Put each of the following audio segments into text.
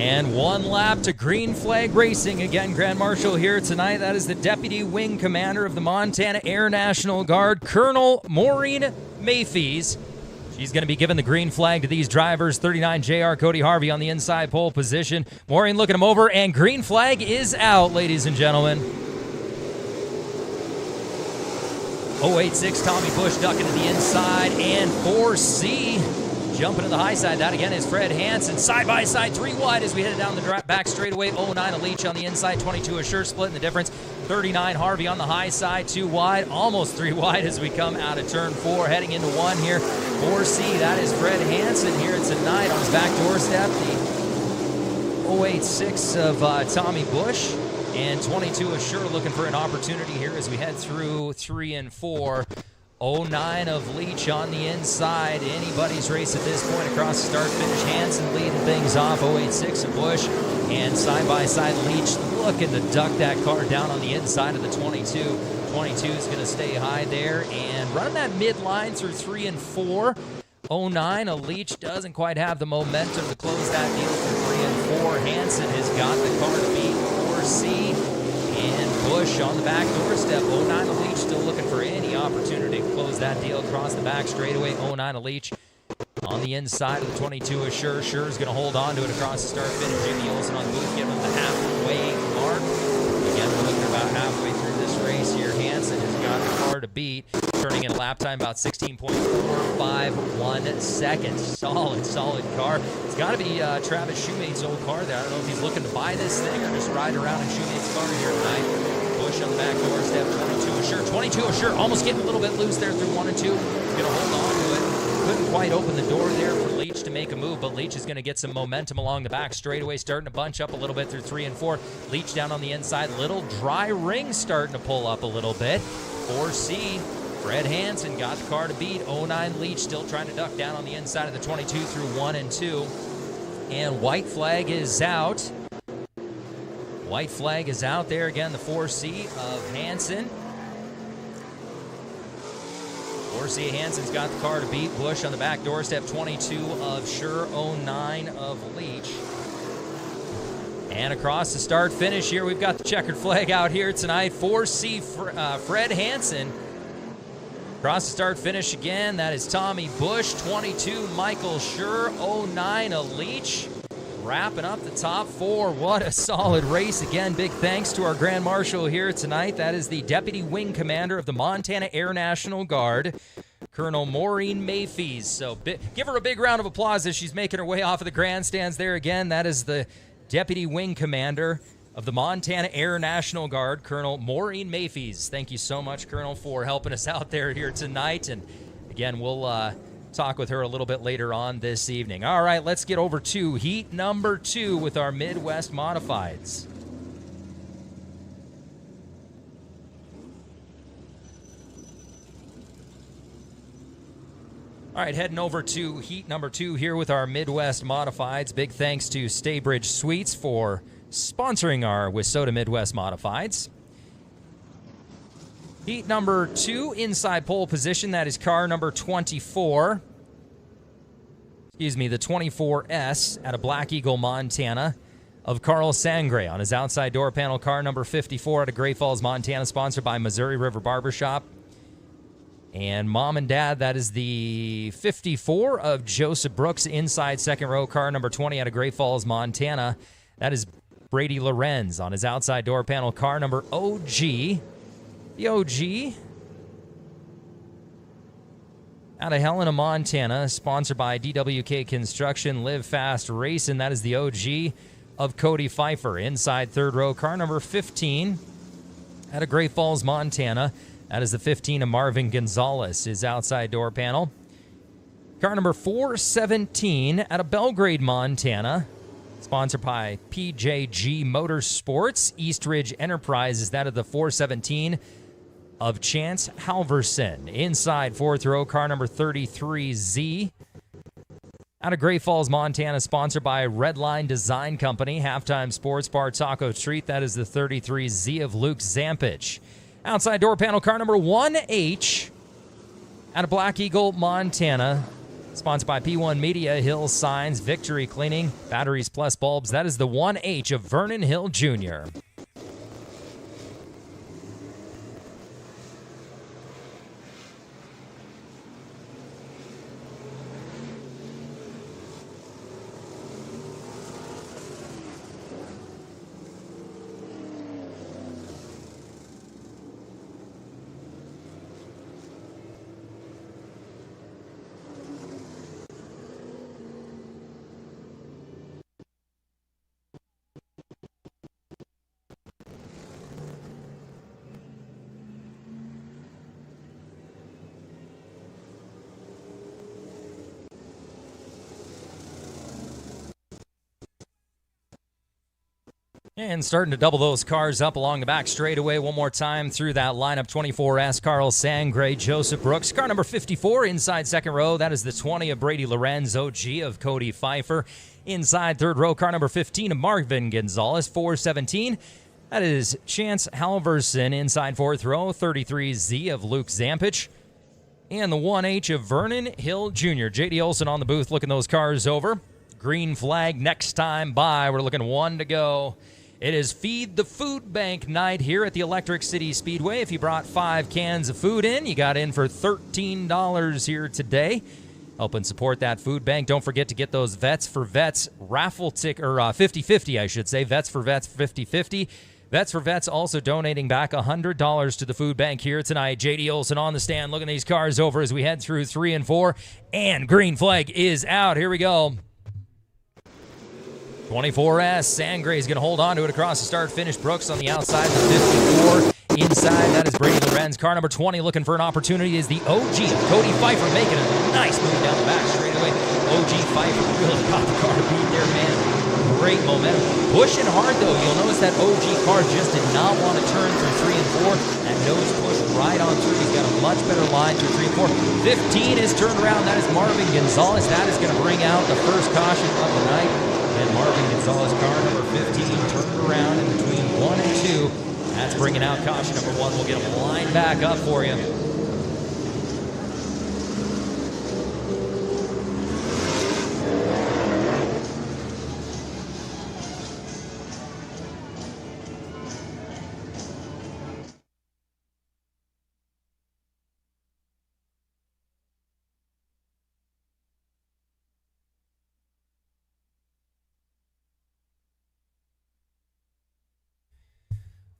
And one lap to green flag racing. Again, Grand Marshal here tonight. That is the Deputy Wing Commander of the Montana Air National Guard, Colonel Maureen Mayfies. She's going to be giving the green flag to these drivers. 39 JR Cody Harvey on the inside pole position. Maureen looking him over, and green flag is out, ladies and gentlemen. 086 Tommy Bush ducking to the inside, and 4C jumping to the high side. That again is Fred Hansen. Side by side, 3 wide as we headed down the back straightaway. 09 a Leach on the inside, 22 a Sure splitting the difference. 39 Harvey on the high side, 2 wide, almost 3 wide as we come out of turn 4, heading into 1 here. 4C, that is Fred Hansen here tonight on his back doorstep. The 086 of Tommy Bush. And 22 Assure looking for an opportunity here as we head through 3 and 4. 09 of Leach on the inside. Anybody's race at this point across the start-finish. Hansen leading things off. 086 of Bush. And side-by-side Leach looking to duck that car down on the inside of the 22. 22 is going to stay high there and run that midline through 3 and 4. 09 of Leach doesn't quite have the momentum to close that deal through 3 and 4. Hansen has got the car to beat. 4C and Bush on the back doorstep. 09 of Leach still looking for any opportunity to close that deal across the back straightaway. 09 of Leach on the inside of the 22 of Sure. Sure's going to hold on to it across the start finish. Jimmy Olsen on the booth, giving him the halfway mark. Again, we're looking about halfway through this race here. Hansen has got the car to beat, turning in a lap time about 16.451 seconds. Solid car. It's got to be Travis Shoemate's old car there. I don't know if he's looking to buy this thing or just ride around in Shoemate's car here tonight. Bush on the back doorstep, 22 Assure. 22 Assure almost getting a little bit loose there through 1 and 2. He's going to hold on to it. Couldn't quite open the door there for Leach to make a move, but Leach is going to get some momentum along the back straightaway, starting to bunch up a little bit through 3 and 4. Leach down on the inside. Little dry ring starting to pull up a little bit. 4C. Fred Hansen got the car to beat. 09 Leach still trying to duck down on the inside of the 22 through 1 and 2. And white flag is out. White flag is out there again. The 4C of Hansen. 4C Hansen's got the car to beat. Bush on the back doorstep. 22 of Sure. 09 of Leach. And across the start finish here, we've got the checkered flag out here tonight. 4C Fred Hansen. Across the start finish again, that is Tommy Bush. 22 Michael Sure. 09 a Leach. Wrapping up the top 4. What a solid race. Again, big thanks to our Grand Marshal here tonight. That is the Deputy Wing Commander of the Montana Air National Guard, Colonel Maureen Mayfies. So give her a big round of applause as she's making her way off of the grandstands there again. That is the Deputy Wing Commander of the Montana Air National Guard, Colonel Maureen Mayfies. Thank you so much, Colonel, for helping us out there here tonight. And again, we'll talk with her a little bit later on this evening. All right, let's get over to heat number 2 with our Midwest Modifieds. All right, heading over to heat number 2 here with our Midwest Modifieds. Big thanks to Staybridge Suites for sponsoring our Wissota Midwest Modifieds. Heat number 2, inside pole position. That is car number 24. The 24S out of Black Eagle, Montana, of Carl Sangre. On his outside door panel, car number 54 out of Great Falls, Montana, sponsored by Missouri River Barbershop. And mom and dad, that is the 54 of Joseph Brooks, inside second row, car number 20 out of Great Falls, Montana. That is Brady Lorenz. On his outside door panel, car number OG. The OG out of Helena, Montana, sponsored by DWK Construction, Live Fast Racing. That is the OG of Cody Pfeiffer. Inside third row, car number 15 out of Great Falls, Montana. That is the 15 of Marvin Gonzalez, his outside door panel. Car number 417 out of Belgrade, Montana, sponsored by PJG Motorsports. East Ridge Enterprises, that of the 417 of Chance Halverson. Inside fourth row, car number 33Z out of Great Falls, Montana, sponsored by Redline Design Company, Halftime Sports Bar Taco Treat. That is the 33Z of Luke Zampich. Outside door panel, car number 1H out of Black Eagle, Montana, Sponsored by P1 Media, Hill Signs, Victory Cleaning, Batteries Plus Bulbs. That is the 1H of Vernon Hill Jr. And starting to double those cars up along the back straightaway one more time through that lineup. 24S, Carl Sangre, Joseph Brooks. Car number 54 inside second row. That is the 20 of Brady Lorenz, OG of Cody Pfeiffer. Inside third row, car number 15 of Marvin Gonzalez, 417. That is Chance Halverson. Inside fourth row, 33Z of Luke Zampich. And the 1H of Vernon Hill Jr. J.D. Olson on the booth looking those cars over. Green flag next time by. We're looking one to go. It is Feed the Food Bank night here at the Electric City Speedway. If you brought 5 cans of food in, you got in for $13 here today. Helping support that food bank. Don't forget to get those Vets for Vets raffle ticket, or 50-50, I should say. Vets for Vets 50-50. Vets for Vets also donating back $100 to the food bank here tonight. J.D. Olson on the stand looking these cars over as we head through 3 and 4. And green flag is out. Here we go. 24S, Sangre is going to hold on to it across the start-finish. Brooks on the outside, the 54. Inside, that is Brady Lorenz. Car number 20 looking for an opportunity is the OG, Cody Pfeiffer, making a nice move down the back straightaway. OG Pfeiffer really got the car to beat there, man. Great momentum. Pushing hard, though. You'll notice that OG car just did not want to turn through 3 and 4. That nose pushed right on through. He's got a much better line through 3 and 4. 15 is turned around. That is Marvin Gonzalez. That is going to bring out the first caution of the night. And Marvin Gonzalez, car number 15, turned around in between 1 and 2. That's bringing out caution number 1. We'll get them lined back up for you.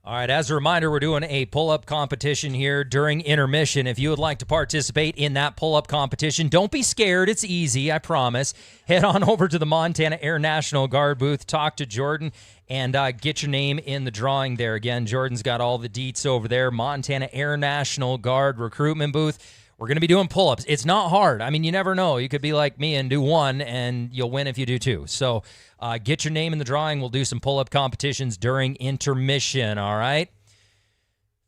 All right, as a reminder, we're doing a pull-up competition here during intermission. If you would like to participate in that pull-up competition, don't be scared. It's easy, I promise. Head on over to the Montana Air National Guard booth, talk to Jordan, and get your name in the drawing there. Again, Jordan's got all the deets over there. Montana Air National Guard recruitment booth. We're going to be doing pull-ups. It's not hard. I mean, you never know. You could be like me and do 1, and you'll win if you do 2. So get your name in the drawing. We'll do some pull-up competitions during intermission, all right?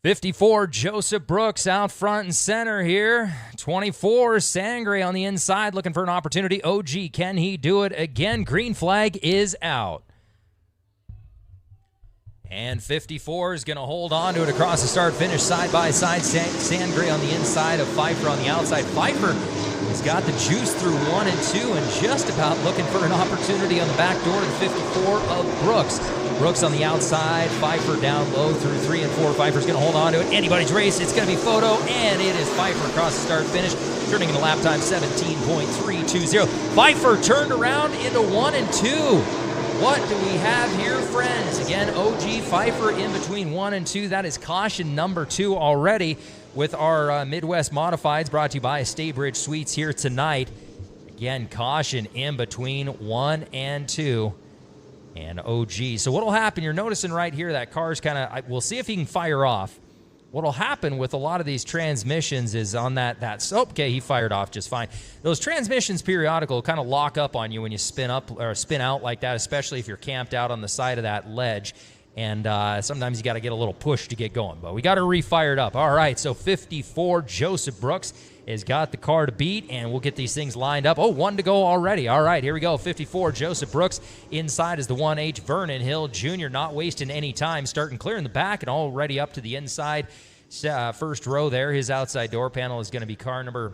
54, Joseph Brooks out front and center here. 24, Sangre on the inside looking for an opportunity. OG, can he do it again? Green flag is out. And 54 is going to hold on to it across the start-finish side-by-side. Sangre on the inside of Pfeiffer on the outside. Pfeiffer has got the juice through 1 and 2 and just about looking for an opportunity on the back door to the 54 of Brooks. Brooks on the outside. Pfeiffer down low through 3 and 4. Pfeiffer's going to hold on to it. Anybody's race. It's going to be photo, and it is Pfeiffer across the start-finish, turning in a lap time 17.320. Pfeiffer turned around into 1 and 2. What do we have here, friends? Again, OG Pfeiffer in between 1 and 2. That is caution number 2 already with our Midwest Modifieds brought to you by Staybridge Suites here tonight. Again, caution in between 1 and 2. And OG. So what'll happen, you're noticing right here that car's kind of, we'll see if he can fire off. What'll happen with a lot of these transmissions is on okay, he fired off just fine. Those transmissions periodical kind of lock up on you when you spin up or spin out like that, especially if you're camped out on the side of that ledge. And sometimes you got to get a little push to get going. But we got to refire it up. All right, so 54, Joseph Brooks has got the car to beat, and we'll get these things lined up. Oh, 1 to go already. All right, here we go. 54, Joseph Brooks. Inside is the 1H, Vernon Hill Jr., not wasting any time, starting clear in the back and already up to the inside. First row there, his outside door panel is going to be car number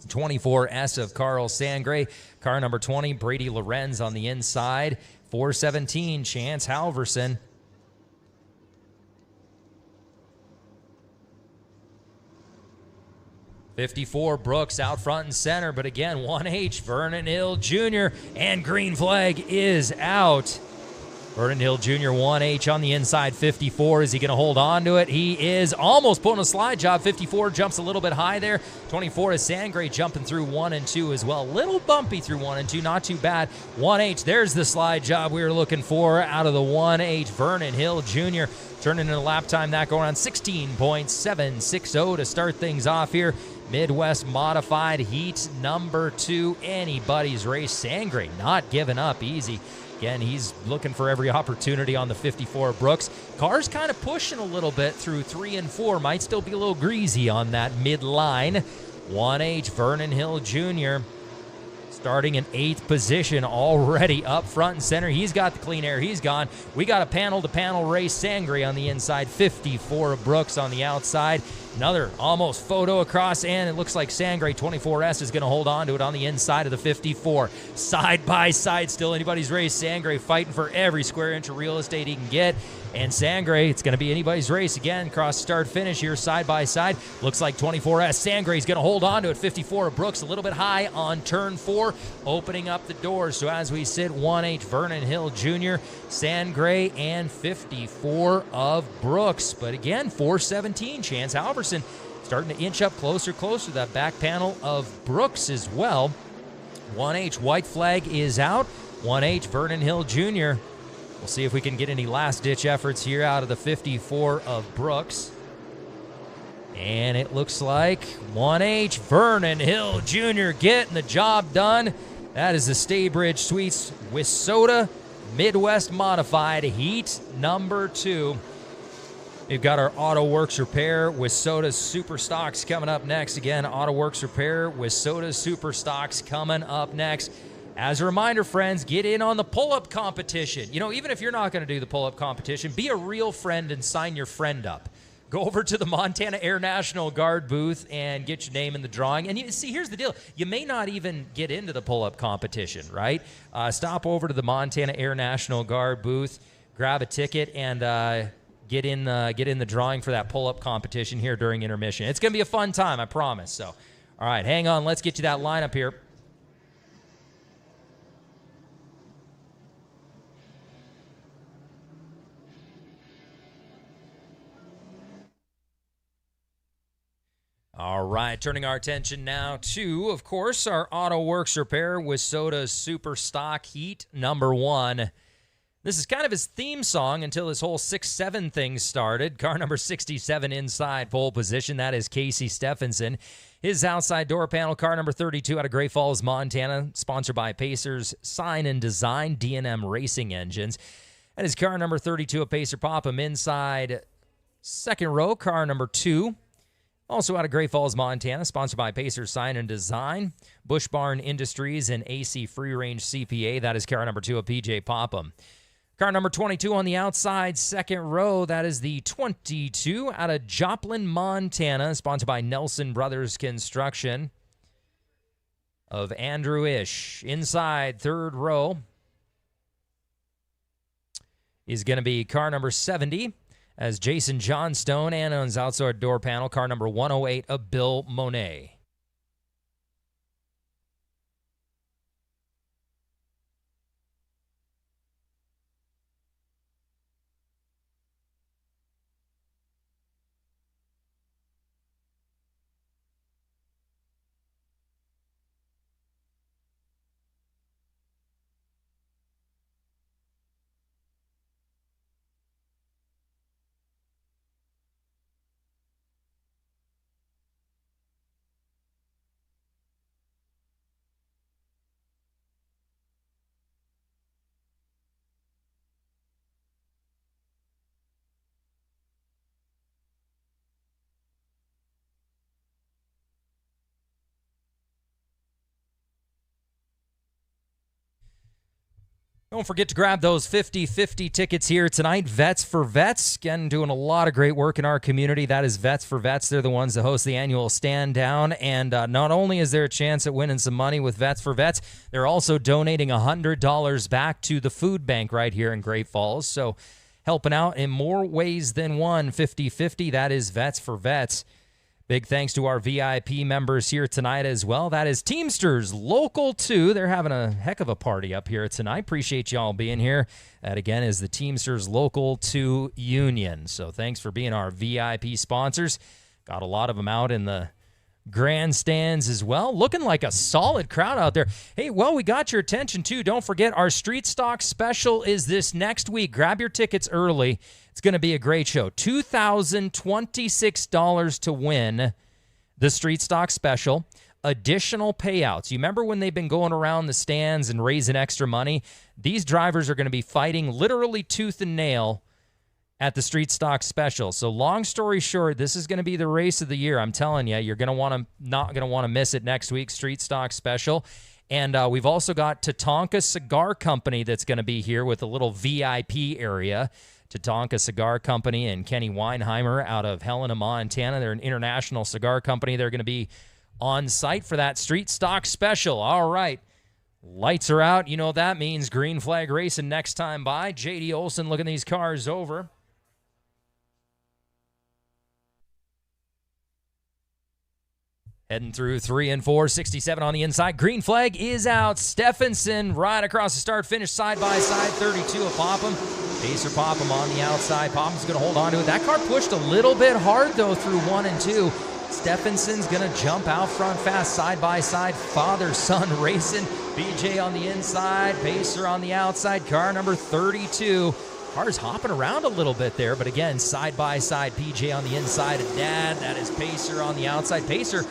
24S of Carl Sangre. Car number 20, Brady Lorenz on the inside. 417, Chance Halverson. '54, Brooks out front and center, but again, 1H, Vernon Hill Jr., and green flag is out. Vernon Hill Jr., 1H on the inside, 54. Is he going to hold on to it? He is almost pulling a slide job. 54 jumps a little bit high there. 24 is Sangre jumping through 1 and 2 as well. Little bumpy through 1 and 2, not too bad. 1H, there's the slide job we were looking for out of the 1H. Vernon Hill Jr. turning in a lap time that going on 16.760 to start things off here. Midwest Modified Heat number 2. Anybody's race. Sangre not giving up easy. Again, he's looking for every opportunity on the 54 Brooks. Car's kind of pushing a little bit through 3 and 4. Might still be a little greasy on that midline. 1H, Vernon Hill Jr. starting in 8th position already up front and center. He's got the clean air. He's gone. We got a panel-to-panel race. Sangre on the inside. 54 of Brooks on the outside. Another almost photo across, and it looks like Sangre 24S is going to hold on to it on the inside of the 54. Side by side, still anybody's race. Sangre fighting for every square inch of real estate he can get. And Sangre, it's going to be anybody's race again. Cross start finish here, side by side. Looks like 24S. Sangre is going to hold on to it. 54 of Brooks, a little bit high on turn 4, opening up the doors. So as we sit, 1H Vernon Hill Jr., Sangre, and 54 of Brooks. But again, 417, Chance Halverson starting to inch up closer to that back panel of Brooks as well. 1H white flag is out. 1H Vernon Hill Jr. We'll see if we can get any last-ditch efforts here out of the 54 of Brooks. And it looks like 1H Vernon Hill Jr. getting the job done. That is the Staybridge Suites Wissota Midwest Modified Heat number 2. We've got our Auto Works Repair Wissota Super Stocks coming up next. Again, Auto Works Repair Wissota Super Stocks coming up next. As a reminder, friends, get in on the pull-up competition. You know, even if you're not going to do the pull-up competition, be a real friend and sign your friend up. Go over to the Montana Air National Guard booth and get your name in the drawing. And you see, here's the deal. You may not even get into the pull-up competition, right? Stop over to the Montana Air National Guard booth, grab a ticket, and get in the drawing for that pull-up competition here during intermission. It's going to be a fun time, I promise. So, all right, hang on. Let's get you that lineup here. All right, turning our attention now to, of course, our Auto Works Repair Wissota Super Stock Heat number 1. This is kind of his theme song until this whole 6-7 thing started. Car number 67 inside pole position. That is Casey Stephenson. His outside door panel, car number 32 out of Great Falls, Montana, sponsored by Pacers Sign and Design D&M Racing Engines. That is car number 32 of Pacer Popham inside second row, car number 2. Also out of Great Falls, Montana, sponsored by Pacers Sign and Design, Bush Barn Industries, and AC Free Range CPA. That is car number 2 of PJ Popham. Car number 22 on the outside, second row. That is the 22 out of Joplin, Montana, sponsored by Nelson Brothers Construction of Andrew Ish. Inside, third row is going to be car number 70. As Jason Johnstone, and on his outside door panel, car number 108 of Bill Monet. Don't forget to grab those 50/50 tickets here tonight. Vets for Vets, again, doing a lot of great work in our community. That is Vets for Vets. They're the ones that host the annual stand down. And not only is there a chance at winning some money with Vets for Vets, they're also donating $100 back to the food bank right here in Great Falls. So helping out in more ways than one. 50/50, that is Vets for Vets. Big thanks to our VIP members here tonight as well. That is Teamsters Local 2. They're having a heck of a party up here tonight. Appreciate y'all being here. That, again, is the Teamsters Local 2 Union. So thanks for being our VIP sponsors. Got a lot of them out in the grandstands as well. Looking like a solid crowd out there. Hey, well, we got your attention, too. Don't forget, our Street Stock special is this next week. Grab your tickets early. It's going to be a great show. $2,026 to win the Street Stock special. Additional payouts. You remember when they've been going around the stands and raising extra money? These drivers are going to be fighting literally tooth and nail at the Street Stock special. So long story short, this is going to be the race of the year. I'm telling you, you're going to not going to want to miss it next week, Street Stock special. And we've also got Tatanka Cigar Company that's going to be here with a little VIP area. Tatanka Cigar Company and Kenny Weinheimer out of Helena, Montana. They're an international cigar company. They're going to be on site for that Street Stock special. All right. Lights are out. You know what that means. Green flag racing next time by. J.D. Olson looking these cars over. Heading through 3 and 4, 67 on the inside. Green flag is out. Stephenson right across the start-finish, side-by-side, 32 of Popham. Pacer Popham on the outside. Popham's going to hold on to it. That car pushed a little bit hard, though, through 1 and 2. Stephenson's going to jump out front fast, side-by-side. Father-son racing. BJ on the inside. Pacer on the outside. Car number 32. Car's hopping around a little bit there, but again, side-by-side. PJ on the inside of Dad. That is Pacer on the outside. Pacer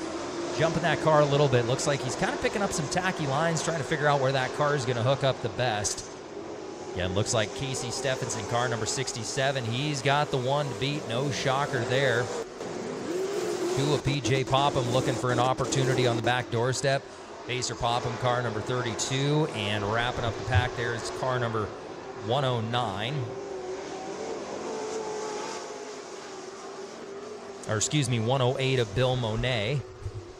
jumping that car a little bit. Looks like he's kind of picking up some tacky lines, trying to figure out where that car is going to hook up the best. Again, looks like Casey Stephenson, car number 67. He's got the one to beat. No shocker there. 2 of PJ Popham looking for an opportunity on the back doorstep. Pacer Popham, car number 32. And wrapping up the pack there is car number 109. Or excuse me, 108 of Bill Monet.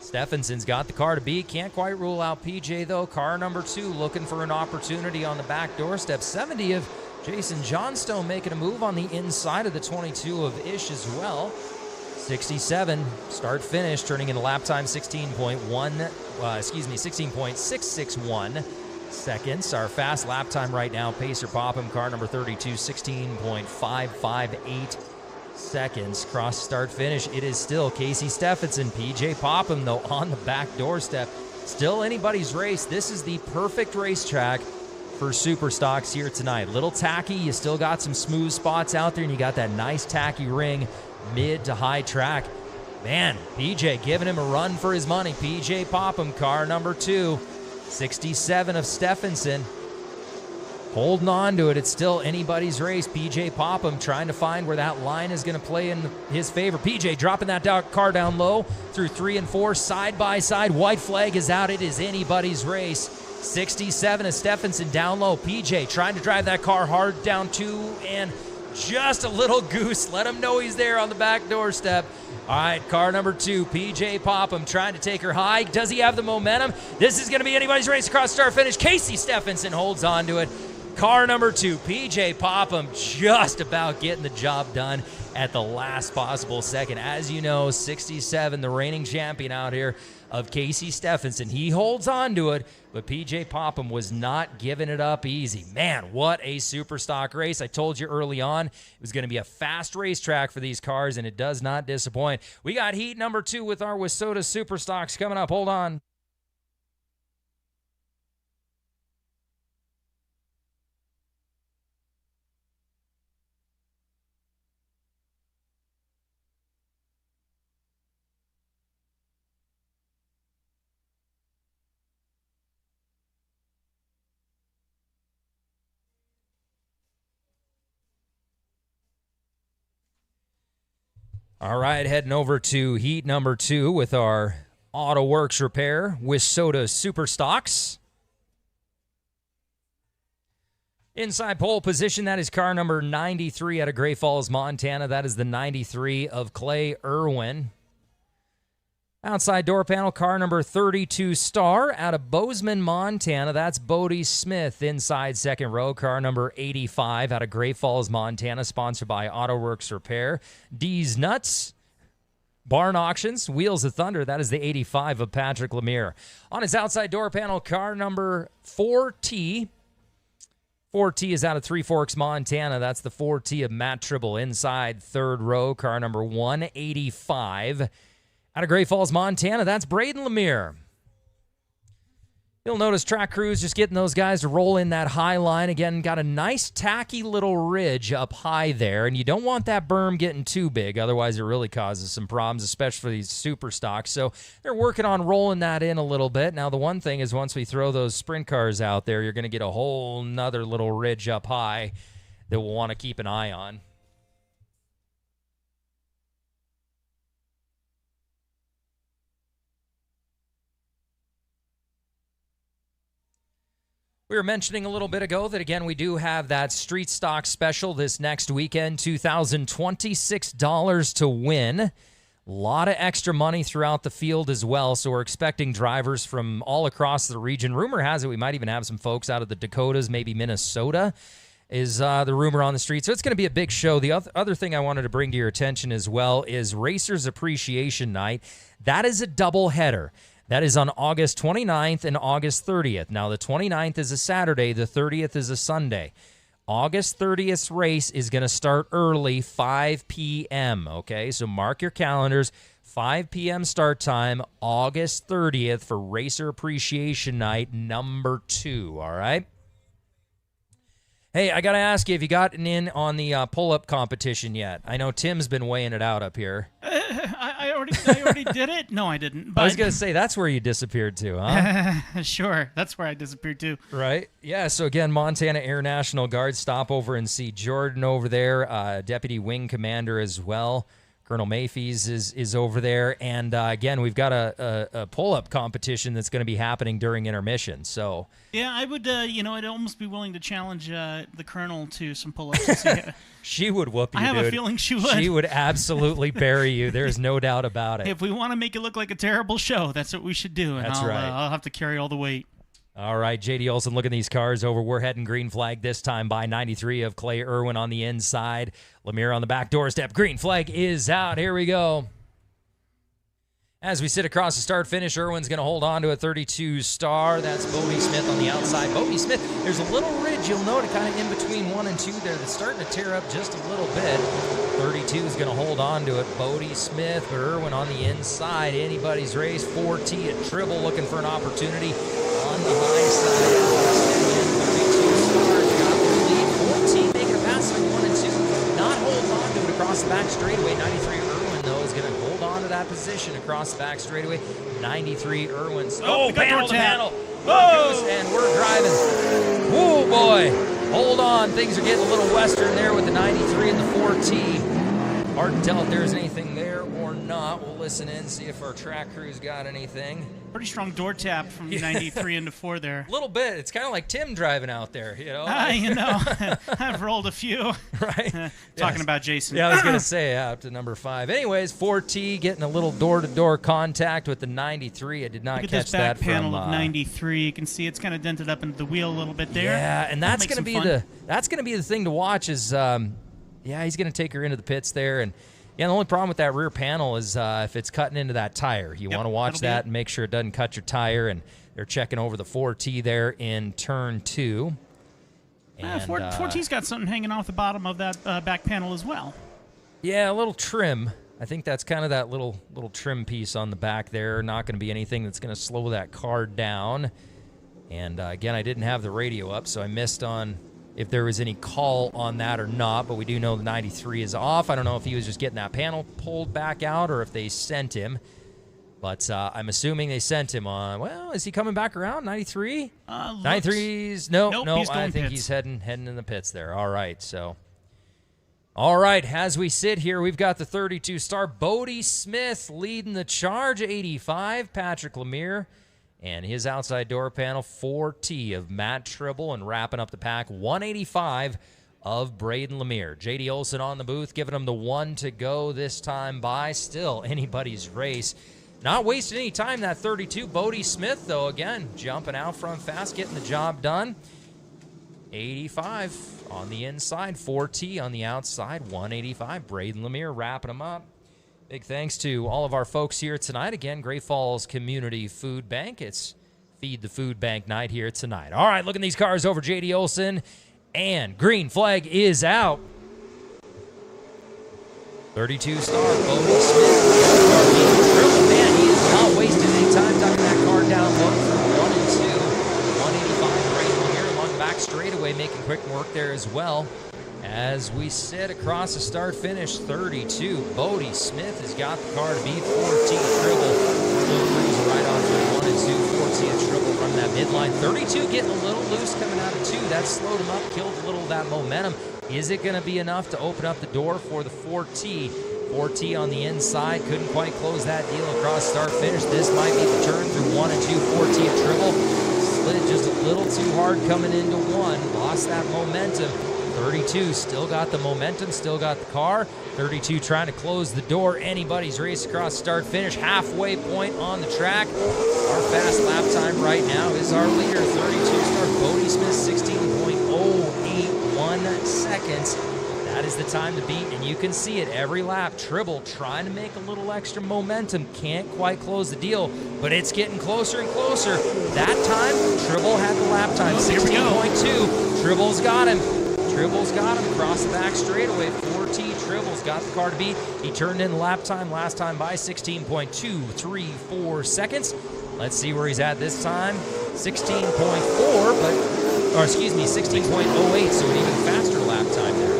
Stephenson's got the car to beat. Can't quite rule out PJ, though. Car number 2 looking for an opportunity on the back doorstep. 70 of Jason Johnstone making a move on the inside of the 22 of Ish as well. 67 start-finish, turning in a lap time 16.661 seconds. Our fast lap time right now, Pacer Popham, car number 32, 16.558 seconds. Cross start finish, it is still Casey Stephenson. PJ Popham, though, on the back doorstep. Still anybody's race. This is the perfect racetrack for Super Stocks here tonight. Little tacky, you still got some smooth spots out there, and you got that nice tacky ring mid to high track. Man, PJ giving him a run for his money. PJ Popham, car number 2, 67 of Stephenson. Holding on to it. It's still anybody's race. PJ Popham trying to find where that line is going to play in his favor. PJ dropping that car down low through 3 and 4, side by side. White flag is out. It is anybody's race. 67 of Stephenson down low. PJ trying to drive that car hard down 2 and just a little goose. Let him know he's there on the back doorstep. All right, car number 2, PJ Popham trying to take her high. Does he have the momentum? This is going to be anybody's race across start finish. Casey Stephenson holds on to it. Car number 2, PJ Popham, just about getting the job done at the last possible second. As you know, 67, the reigning champion out here of Casey Stephenson. He holds on to it, but PJ Popham was not giving it up easy. Man, what a super stock race. I told you early on it was going to be a fast racetrack for these cars, and it does not disappoint. We got heat number 2 with our Wissota Super Stocks coming up. Hold on. All right, heading over to heat number 2 with our Auto Works Repair Wissota Super Stocks. Inside pole position, that is car number 93 out of Great Falls, Montana. That is the 93 of Clay Irwin. Outside door panel, car number 32 Star out of Bozeman, Montana. That's Bodie Smith. Inside second row, car number 85 out of Great Falls, Montana, sponsored by AutoWorks Repair. D's Nuts, Barn Auctions, Wheels of Thunder. That is the 85 of Patrick Lemire. On his outside door panel, car number 4T. 4T is out of Three Forks, Montana. That's the 4T of Matt Tribble. Inside third row, car number 185. Out of Great Falls, Montana, that's Braden Lemire. You'll notice track crews just getting those guys to roll in that high line. Again, got a nice tacky little ridge up high there, and you don't want that berm getting too big. Otherwise, it really causes some problems, especially for these super stocks. So they're working on rolling that in a little bit. Now, the one thing is once we throw those sprint cars out there, you're going to get a whole nother little ridge up high that we'll want to keep an eye on. We were mentioning a little bit ago that, again, we do have that street stock special this next weekend, $2,026 to win. A lot of extra money throughout the field as well, so we're expecting drivers from all across the region. Rumor has it we might even have some folks out of the Dakotas, maybe Minnesota, is the rumor on the street. So it's going to be a big show. The other thing I wanted to bring to your attention as well is Racers Appreciation Night. That is a doubleheader. That is on August 29th and August 30th. Now, the 29th is a Saturday. The 30th is a Sunday. August 30th's race is going to start early, 5 p.m., okay? So mark your calendars. 5 p.m. start time, August 30th for Racer Appreciation Night number 2, all right? Hey, I got to ask you, have you gotten in on the pull-up competition yet? I know Tim's been weighing it out up here. I already did it? No, I didn't. But I was going to say, that's where you disappeared to, huh? Sure, that's where I disappeared to. Right? Yeah, so again, Montana Air National Guard, stop over and see Jordan over there, Deputy Wing Commander as well. Colonel Mayfies is over there. And again, we've got a pull-up competition that's going to be happening during intermission. So yeah, I would, I'd almost be willing to challenge the Colonel to some pull-ups. She would whoop you, I have dude. a feeling she would. She would absolutely bury you. There's no doubt about it. If we want to make it look like a terrible show, that's what we should do. And That's right. I'll have to carry all the weight. All right, J.D. Olson looking these cars over. We're heading green flag this time by 93 of Clay Irwin on the inside. Lemire on the back doorstep. Green flag is out. Here we go. As we sit across the start-finish, Irwin's going to hold on to a 32 Star. That's Bodie Smith on the outside. Bodie Smith, there's a little ridge, you'll note it kind of in between 1 and 2 there that's starting to tear up just a little bit. 32 is going to hold on to it. Bodie Smith, but Irwin on the inside. Anybody's race. 4T at Tribble looking for an opportunity on the high side. 32 Stars got the lead. 4T making a pass on 1 and 2. Not holding on to it across the back straightaway. 93 Irwin, though, is going to hold on to that position across the back straightaway. 93 Irwin's. Oh, panel to panel. Oh, and we're driving. Oh, boy. Hold on. Things are getting a little western there with the 93 and the 4T. Hard to tell if there's anything there or not. We'll listen in, see if our track crew's got anything. Pretty strong door tap from 93 into 4 there. A little bit. It's kind of like Tim driving out there, you know? I've rolled a few. Right? Talking about Jason. Yeah, I was going to say out to number 5. Anyways, 4T getting a little door-to-door contact with the 93. I did not Look catch at this back that panel from of 93. You can see it's kind of dented up into the wheel a little bit there. Yeah, and that's going to be the thing to watch is, he's going to take her into the pits there. And yeah, the only problem with that rear panel is if it's cutting into that tire. You want to watch that and make sure it doesn't cut your tire. And they're checking over the 4T there in turn 2. And 4T's got something hanging off the bottom of that back panel as well. Yeah, a little trim. I think that's kind of that little trim piece on the back there. Not going to be anything that's going to slow that car down. And again, I didn't have the radio up, so I missed on if there was any call on that or not, but we do know the 93 is off. I don't know if he was just getting that panel pulled back out or if they sent him, but I'm assuming they sent him on. Well, is he coming back around, 93? 93's, no, I think he's heading in the pits there. All right, so. All right, as we sit here, we've got the 32 Star Bodie Smith leading the charge, 85. Patrick Lemire And his outside door panel, 4T of Matt Tribble, and wrapping up the pack, 185 of Braden Lemire. J.D. Olson on the booth, giving him the 1 to go this time by. Still anybody's race. Not wasting any time, that 32. Bodie Smith, though, again, jumping out front fast, getting the job done. 85 on the inside, 4T on the outside, 185. Braden Lemire wrapping him up. Big thanks to all of our folks here tonight. Again, Great Falls Community Food Bank. It's Feed the Food Bank night here tonight. All right, look at these cars over J.D. Olson. And green flag is out. 32-star Bodie Smith. Triple man, he is not wasting any time tucking that car down low for 1 and 2. 185 right here along the back straightaway, making quick work there as well. As we sit across the start-finish, 32. Bodie Smith has got the car to beat. 14 Tribble. Little cruise right on through 1 and 2. 14 Tribble running that midline. 32 getting a little loose coming out of 2. That slowed him up, killed a little of that momentum. Is it going to be enough to open up the door for the 4T? 4T on the inside. Couldn't quite close that deal across start-finish. This might be the turn through 1 and 2. 4T at Tribble. Slid just a little too hard coming into 1. Lost that momentum. 32 still got the momentum, still got the car. 32 trying to close the door. Anybody's race across start finish. Halfway point on the track. Our fast lap time right now is our leader. 32-star Bodie Smith, 16.081 seconds. That is the time to beat, and you can see it every lap. Tribble trying to make a little extra momentum. Can't quite close the deal, but it's getting closer and closer. That time, Tribble had the lap time, 16.2. Tribble's got him. Tribble's got him across the back straightaway. 4T Tribble's got the car to beat. He turned in the lap time last time by 16.234 seconds. Let's see where he's at this time. 16.4, or excuse me, 16.08, so an even faster lap time there.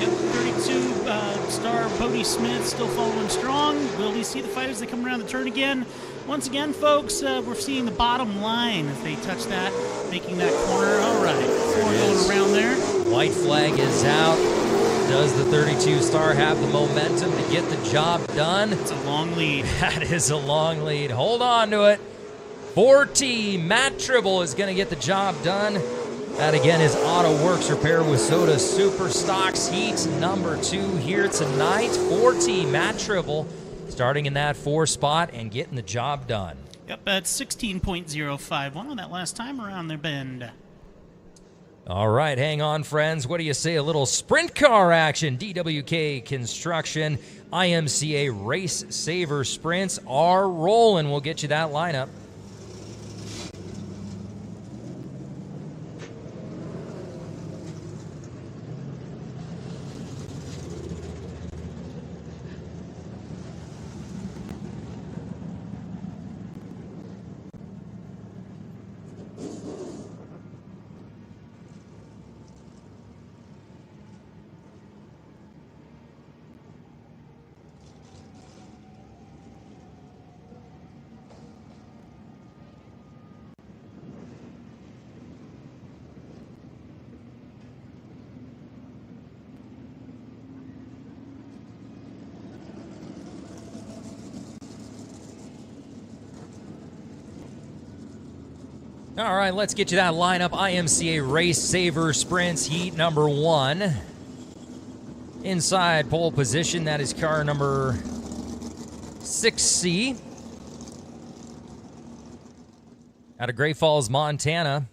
Yep, 32-star Bodie Smith still following strong. Will we see the fighters that come around the turn again? Once again, folks, we're seeing the bottom line as they touch that, making that corner. All right, 4 going around there. White flag is out. Does the 32-star have the momentum to get the job done? It's a long lead. That is a long lead. Hold on to it. 4T, Matt Tribble is going to get the job done. That, again, is Auto Works Repair with Soda Super Stocks Heat number 2 here tonight. 4T, Matt Tribble, starting in that 4 spot and getting the job done. Yep, that's 16.051 on that last time around their bend. All right, hang on, friends. What do you say? A little sprint car action. DWK Construction, IMCA Race Saver Sprints are rolling. We'll get you that lineup. All right, let's get you that lineup. IMCA Race Saver Sprints Heat number 1. Inside pole position, that is car number 6C. Out of Great Falls, Montana.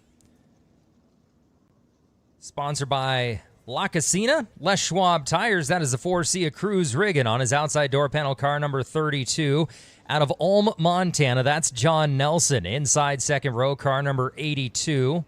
Sponsored by La Casina, Les Schwab Tires. That is the 4C of Cruz Riggin on his outside door panel, car number 32. Out of Ulm, Montana, that's John Nelson. Inside second row, car number 82.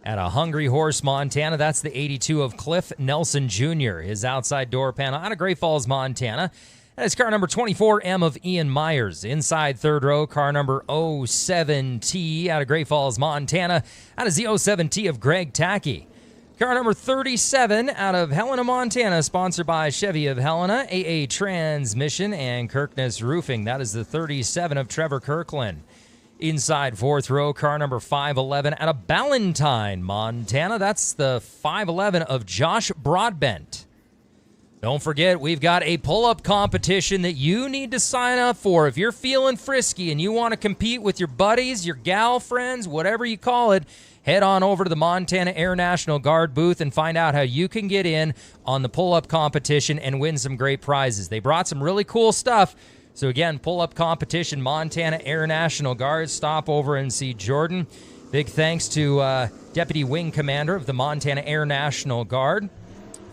Out of Hungry Horse, Montana, that's the 82 of Cliff Nelson Jr. His outside door panel out of Great Falls, Montana. That is car number 24M of Ian Myers. Inside third row, car number 07T out of Great Falls, Montana. That is the 07T of Greg Tackey. Car number 37 out of Helena, Montana, sponsored by Chevy of Helena, AA Transmission, and Kirkness Roofing. That is the 37 of Trevor Kirkland. Inside fourth row, car number 511 out of Ballantine, Montana. That's the 511 of Josh Broadbent. Don't forget, we've got a pull-up competition that you need to sign up for. If you're feeling frisky and you want to compete with your buddies, your gal friends, whatever you call it, head on over to the Montana Air National Guard booth and find out how you can get in on the pull-up competition and win some great prizes. They brought some really cool stuff. So again, pull-up competition, Montana Air National Guard. Stop over and see Jordan. Big thanks to Deputy Wing Commander of the Montana Air National Guard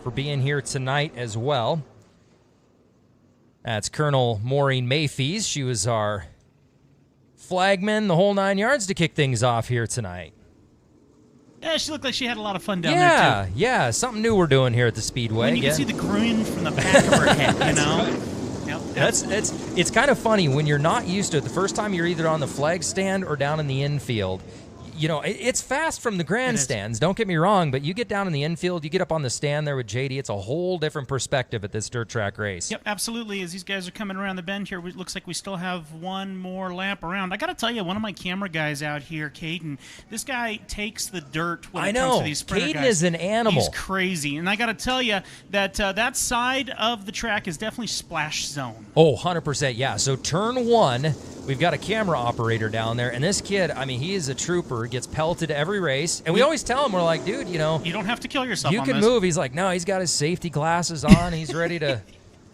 for being here tonight as well. That's Colonel Maureen Mayfies. She was our flagman, the whole 9 yards, to kick things off here tonight. Yeah, she looked like she had a lot of fun down there, too. Yeah, something new we're doing here at the Speedway. And you can see the grin from the back of her head, you know? Right. Yep. It's kind of funny when you're not used to it. The first time you're either on the flag stand or down in the infield. You know, it's fast from the grandstands, don't get me wrong, but you get down in the infield, you get up on the stand there with JD, it's a whole different perspective at this dirt track race. Yep, absolutely. As these guys are coming around the bend here, it looks like we still have one more lap around. I got to tell you, one of my camera guys out here, Caden, this guy takes the dirt when it comes to these sprinter guys. Caden is an animal. He's crazy. And I got to tell you that that side of the track is definitely splash zone. Oh, 100%, yeah. So turn one, we've got a camera operator down there, and this kid, I mean, he is a trooper, gets pelted every race, and we always tell him, we're like, dude, you know, you don't have to kill yourself. You on can this. move. He's like, no, he's got his safety glasses on. He's ready to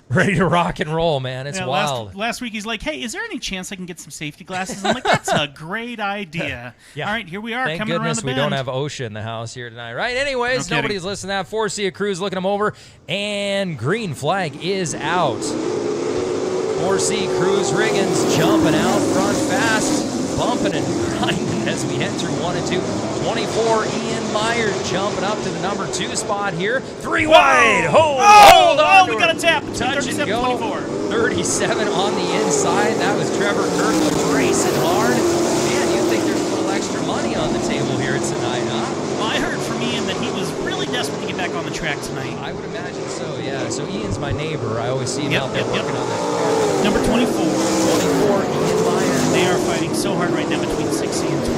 rock and roll, man. It's wild. Last week he's like, hey, is there any chance I can get some safety glasses? I'm like, that's a great idea. Yeah. All right, here we are. Thank coming goodness around the we bend. don't have OSHA in the house here tonight, right? Anyways, No nobody's listening to that. Forcia Cruz looking them over, and green flag is out. 4C Cruz Riggins jumping out front fast, bumping and grinding as we head through 1 and 2. 24, Ian Myers jumping up to the number 2 spot here. 3 wide. Hold on. We got a tap. Touch and go. 24. 37 on the inside. That was Trevor Kirkland racing hard. Man, you think there's a little extra money on the table here tonight, huh? Well, I heard from Ian that he was really desperate to get back on the track tonight. I would imagine so, yeah. So Ian's my neighbor. I always see him out there working on that car. Number 24. 24, Ian Myers. They are fighting so hard right now between 60 and 24.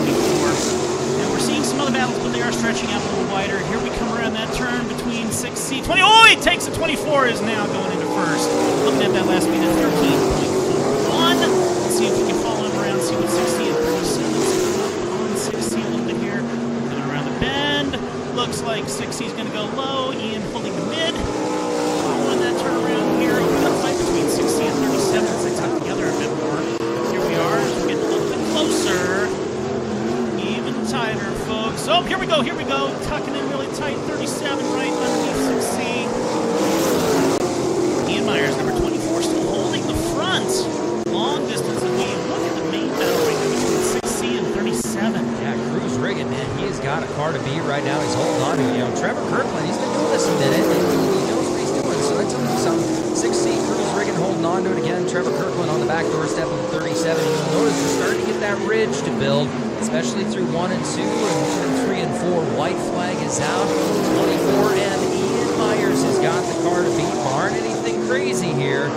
And we're seeing some other battles, but they are stretching out a little wider. Here we come around that turn between 6C, 20. Oh, he takes it. 24 is now going into first. Looking at that last speed at 13.41. Let's see if we can follow him around, see what 60 and 37 is up on 60 a little bit here. Coming around the bend. Looks like 60 is going to go low. Ian holding the mid. Following that turn around here. Over the fight between 60 and 37 as they tuck together a bit more. Here we are as we're getting a little bit closer. Tighter, folks. Oh, here we go. Tucking in really tight. 37 right underneath 6C. Ian Myers, number 24, still holding the front. Long distance lead. Look at the main battle right now between 6C and 37. Yeah, Cruz Riggin, man, he has got a car to beat right now. He's holding on to it. You know, Trevor Kirkland, he's been doing this a minute, and he knows what he's doing, so that's something. 6C, Cruz Riggin holding on to it again. Trevor Kirkland on the back doorstep of the 37. You'll notice they're starting to get that ridge to build, especially through 1 and 2, and turn 3 and 4. White flag is out. 24 and Ian Myers has got the car to beat. Barn anything crazy here.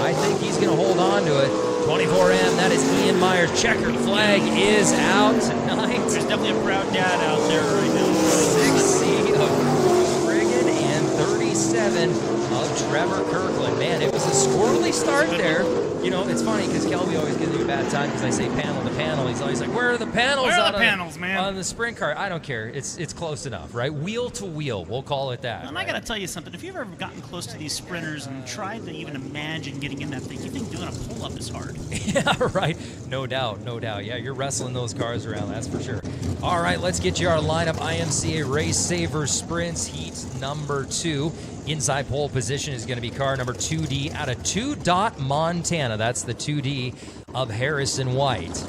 I think he's going to hold on to it. 24M, that is Ian Myers. Checkered flag is out tonight. There's definitely a proud dad out there right now. 6C of Cruz Riggin and 37 of Trevor Kirkland. Man, it was a squirrely start there. You know, it's funny because Kelby always gives me a bad time because I say panel to panel. He's always like, where are the panels? Where are the panels, man? On the sprint car. I don't care. It's close enough, right? Wheel to wheel. We'll call it that. And I got to tell you something. If you've ever gotten close to these sprinters and tried to even imagine getting in that thing, you think doing a pull-up is hard. Yeah, right. No doubt. Yeah, you're wrestling those cars around, that's for sure. All right, let's get you our lineup. IMCA Race Saver Sprints Heat number 2. Inside pole position is going to be car number 2D out of 2 Montana. That's the 2D of Harrison White.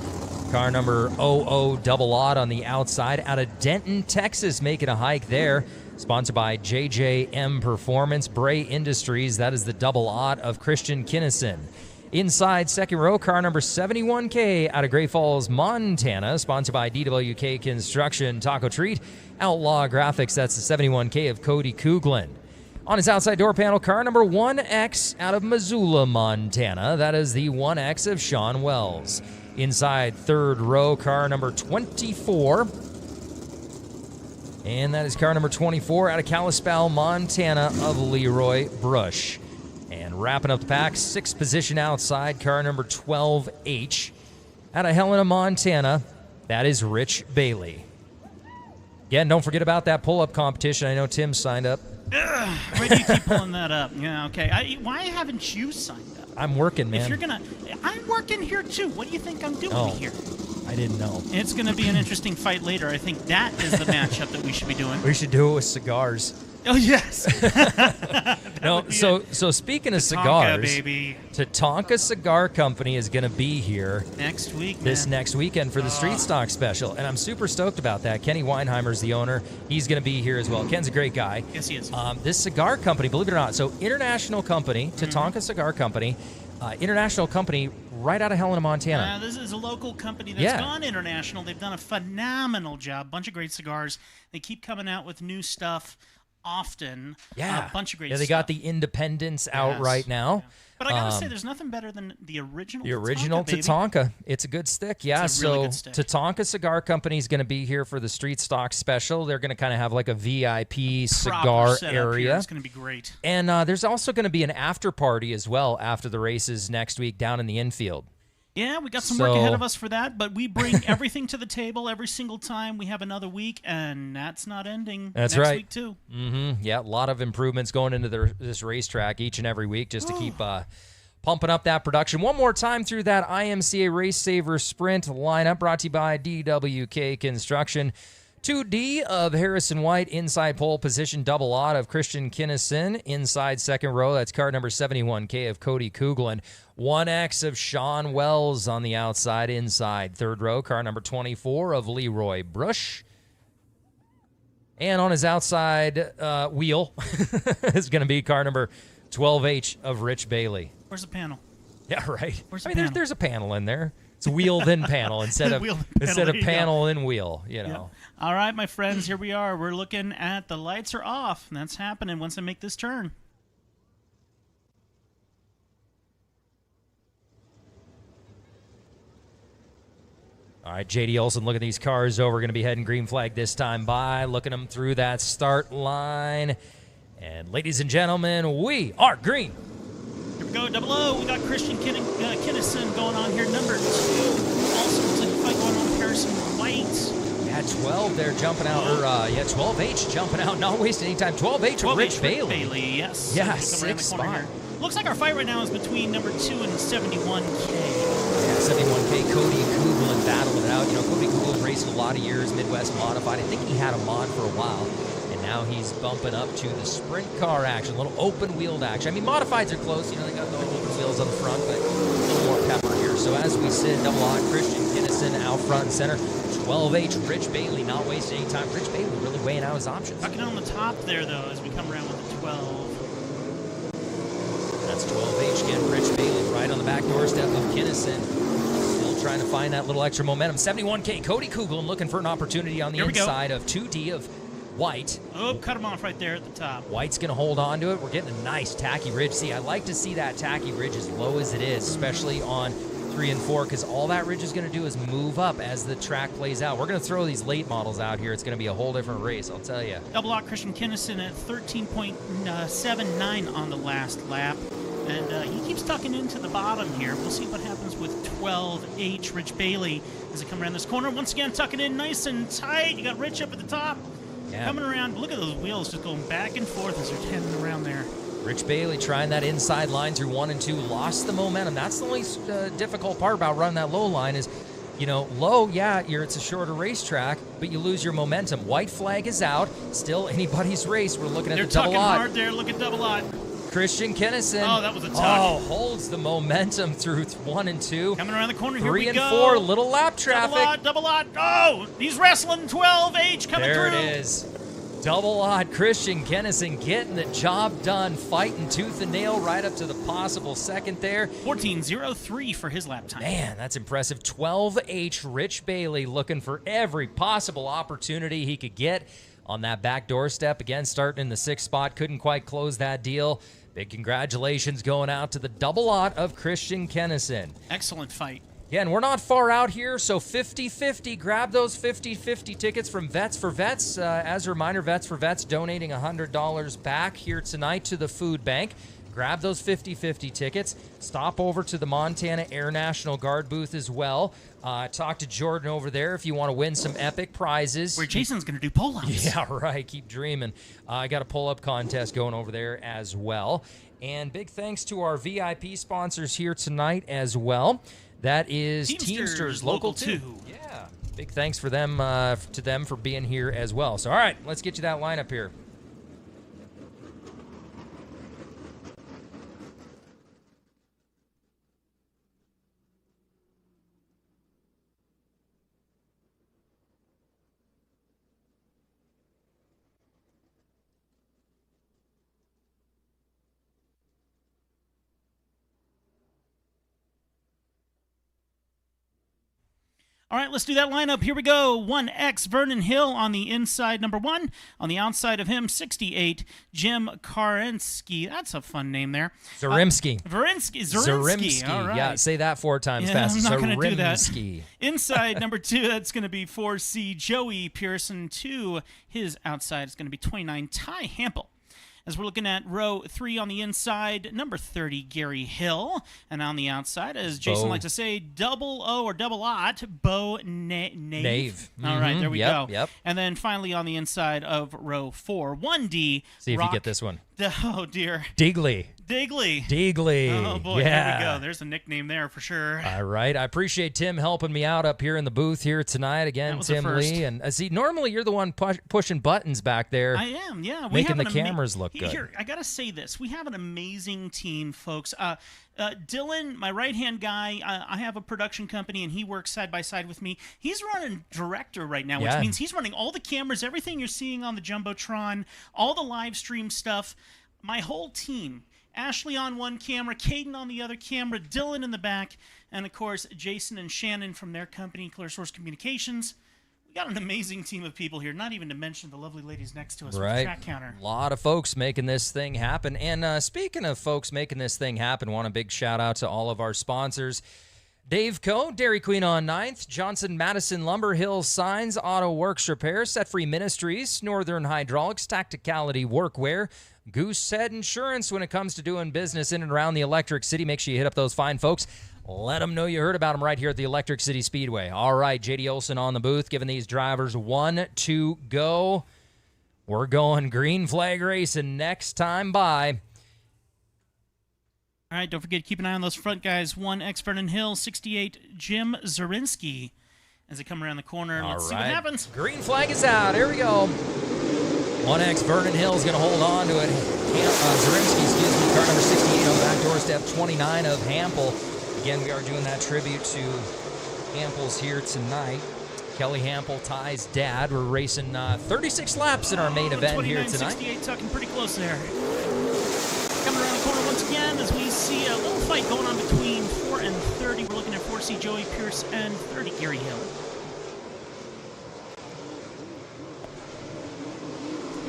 Car number 00 Double Odd on the outside out of Denton, Texas, making a hike there. Sponsored by JJM Performance, Bray Industries. That is the Double Odd of Christian Kinnison. Inside second row, car number 71K out of Great Falls, Montana, sponsored by DWK Construction, Taco Treat, Outlaw Graphics. That's the 71K of Cody Kuglin. On his outside door panel, car number 1X out of Missoula, Montana. That is the 1X of Sean Wells. Inside third row, car number 24 And that is car number 24 out of Kalispell, Montana of Leroy Brush. And wrapping up the pack, 6th position outside, car number 12H out of Helena, Montana. That is Rich Bailey. Again, don't forget about that pull-up competition. I know Tim signed up. Why do you keep pulling that up? Yeah, okay. Why haven't you signed up? I'm working, man. If you're gonna, I'm working here too. What do you think I'm doing here? I didn't know. It's going to be an interesting fight later. I think that is the matchup that we should be doing. We should do it with cigars. Oh, yes. No, so speaking of cigars, baby. Tatanka Cigar Company is going to be here next week, this next weekend for the Street Stock Special, and I'm super stoked about that. Kenny Weinheimer's the owner. He's going to be here as well. Ken's a great guy. Yes, he is. This cigar company, believe it or not, so international company, Tatanka Cigar Company, international company right out of Helena, Montana. This is a local company that's gone international. They've done a phenomenal job. Bunch of great cigars. They keep coming out with new stuff often. A bunch of great stuff. They got the Independence out right now. Yeah. But I got to say, there's nothing better than the original Tatanka. It's a good stick. Yeah, it's a really good stick. Tatanka Cigar Company is going to be here for the Street Stock Special. They're going to kind of have like a VIP cigar area. It's going to be great. And there's also going to be an after party as well after the races next week down in the infield. Yeah, we got some work ahead of us for that, but we bring everything to the table every single time we have another week, and that's not ending next week, too. Yeah, a lot of improvements going into this racetrack each and every week just to keep pumping up that production. One more time through that IMCA Race Saver Sprint lineup brought to you by DWK Construction. 2D of Harrison White, inside pole position, double odd of Christian Kinnison, inside second row. That's car number 71K of Cody Kugelin. 1X of Sean Wells on the outside, inside third row. Car number 24 of Leroy Brush. And on his outside wheel is going to be car number 12H of Rich Bailey. Where's the panel? Yeah, right. Where's the panel? There's a panel in there. It's wheel then panel instead of panel and wheel, you know. Yeah. All right, my friends, here we are. We're looking at the lights are off, and that's happening once I make this turn. All right, J.D. Olson, look at these cars over. We're going to be heading green flag this time by, looking them through that start line. And ladies and gentlemen, we are green. Here we go, double O. We got Christian Kinnison going on here, number 2. Also, looks like a fight going on with Harrison White. Yeah, 12 there jumping out, 12H jumping out, not wasting any time. 12H with Rich Bailey. Yes. Yeah, 6th spot. Looks like our fight right now is between number 2 and 71K. Yeah, 71K, Cody Kugelin battling it out. You know, Cody Kugelin raced a lot of years, Midwest Modified. I think he had a mod for a while. And now he's bumping up to the sprint car action, a little open-wheeled action. I mean, Modifieds are close. You know, they got the open wheels on the front, but a little more pepper here. So as we sit, double odd, Christian Kinnison out front and center. 12H, Rich Bailey not wasting any time. Rich Bailey really weighing out his options. Tucking on the top there, though, as we come around with the 12. That's 12H again. Rich Bailey right on the back doorstep of Kinnison. Still trying to find that little extra momentum. 71K, Cody Kugelin looking for an opportunity on the inside of 2D of White. Oh, cut him off right there at the top. White's going to hold on to it. We're getting a nice tacky ridge. See, I like to see that tacky ridge as low as it is, especially on 3 and 4, because all that ridge is going to do is move up as the track plays out. We're going to throw these late models out here. It's going to be a whole different race, I'll tell you. Double lock Christian Kinnison at 13.79 on the last lap. And he keeps tucking into the bottom here. We'll see what happens with 12H, Rich Bailey, as they come around this corner. Once again, tucking in nice and tight. You got Rich up at the top. Yeah. Coming around. Look at those wheels just going back and forth as they're tending around there. Rich Bailey trying that inside line through 1 and 2. Lost the momentum. That's the only difficult part about running that low line is, you know, low, it's a shorter racetrack, but you lose your momentum. White flag is out. Still anybody's race. We're looking at the double odd. They're tucking hard there. Look at double odd. Christian Kinnison. Oh, that was a tuck. Oh, holds the momentum through 1 and 2. Coming around the corner, here we go. 3 and 4, little lap traffic. Double odd. Oh, he's wrestling 12H coming through. There it is. Double odd Christian Kinnison getting the job done, fighting tooth and nail right up to the possible second there. 14.03 for his lap time. Man, that's impressive. 12H Rich Bailey looking for every possible opportunity he could get on that back doorstep. Again, starting in the 6th spot, couldn't quite close that deal. Big congratulations going out to the double odd of Christian Kinnison. Excellent fight. Again, we're not far out here, so 50-50. Grab those 50-50 tickets from Vets for Vets. As a reminder, Vets for Vets donating $100 back here tonight to the food bank. Grab those 50-50 tickets. Stop over to the Montana Air National Guard booth as well. Talk to Jordan over there if you want to win some epic prizes. Where Jason's going to do pull-ups. Yeah, right. Keep dreaming. I got a pull-up contest going over there as well. And big thanks to our VIP sponsors here tonight as well. That is Teamsters Local 2. Yeah, big thanks for them to them for being here as well. So, all right, let's get you that lineup here. All right, let's do that lineup. Here we go. 1X Vernon Hill on the inside, number 1. On the outside of him, 68, Jim Karensky. That's a fun name there. Zaremski. Zaremski. All right. Yeah, say that 4 times fast. I'm not going to do that. Zaremski. Inside, number 2, that's going to be 4C, Joey Pearson. 2, his outside is going to be 29, Ty Hampel. As we're looking at row 3 on the inside, number 30, Gary Hill. And on the outside, as Jason likes to say, double O or double aught, Bo Nave. Mm-hmm. All right, there we go. Yep. And then finally on the inside of row 4, 1D. See if you get this one. Oh, dear. Digley. Oh, boy. Yeah. There we go. There's a nickname there for sure. All right. I appreciate Tim helping me out up here in the booth here tonight. Again, Tim Lee. And see, normally you're the one pushing buttons back there. I am, yeah. Making the cameras look good. Here, I got to say this. We have an amazing team, folks. Dylan, my right-hand guy, I have a production company, and he works side by side with me. He's running director right now, which means he's running all the cameras, everything you're seeing on the Jumbotron, all the live stream stuff. My whole team, Ashley on one camera, Caden on the other camera, Dylan in the back, and, of course, Jason and Shannon from their company, Clear Source Communications. We got an amazing team of people here, not even to mention the lovely ladies next to us with the track counter. A lot of folks making this thing happen. And speaking of folks making this thing happen, want a big shout-out to all of our sponsors. Dave Coe, Dairy Queen on 9th, Johnson Madison Lumber, Hills Signs, Auto Works Repair, Set Free Ministries, Northern Hydraulics, Tacticality Workwear, Goosehead Insurance. When it comes to doing business in and around the Electric City, make sure you hit up those fine folks. Let them know you heard about them right here at the Electric City Speedway. All right, J.D. Olson on the booth, giving these drivers 1 to go. We're going green flag racing next time by. All right, don't forget to keep an eye on those front guys. 1X Vernon Hill, 68, Jim Zarinsky. As they come around the corner, let's see what happens. Green flag is out. Here we go. 1X Vernon Hill is going to hold on to it. Zarinsky, car number 68 on the back doorstep, 29 of Hampel. Again, we are doing that tribute to Hampel's here tonight. Kelly Hampel, Ty's dad. We're racing 36 laps in our main event here tonight. 68 tucking pretty close there. Coming around the corner once again as we see a little fight going on between 4 and 30. We're looking at 4C Joey Pierce and 30 Gary Hill.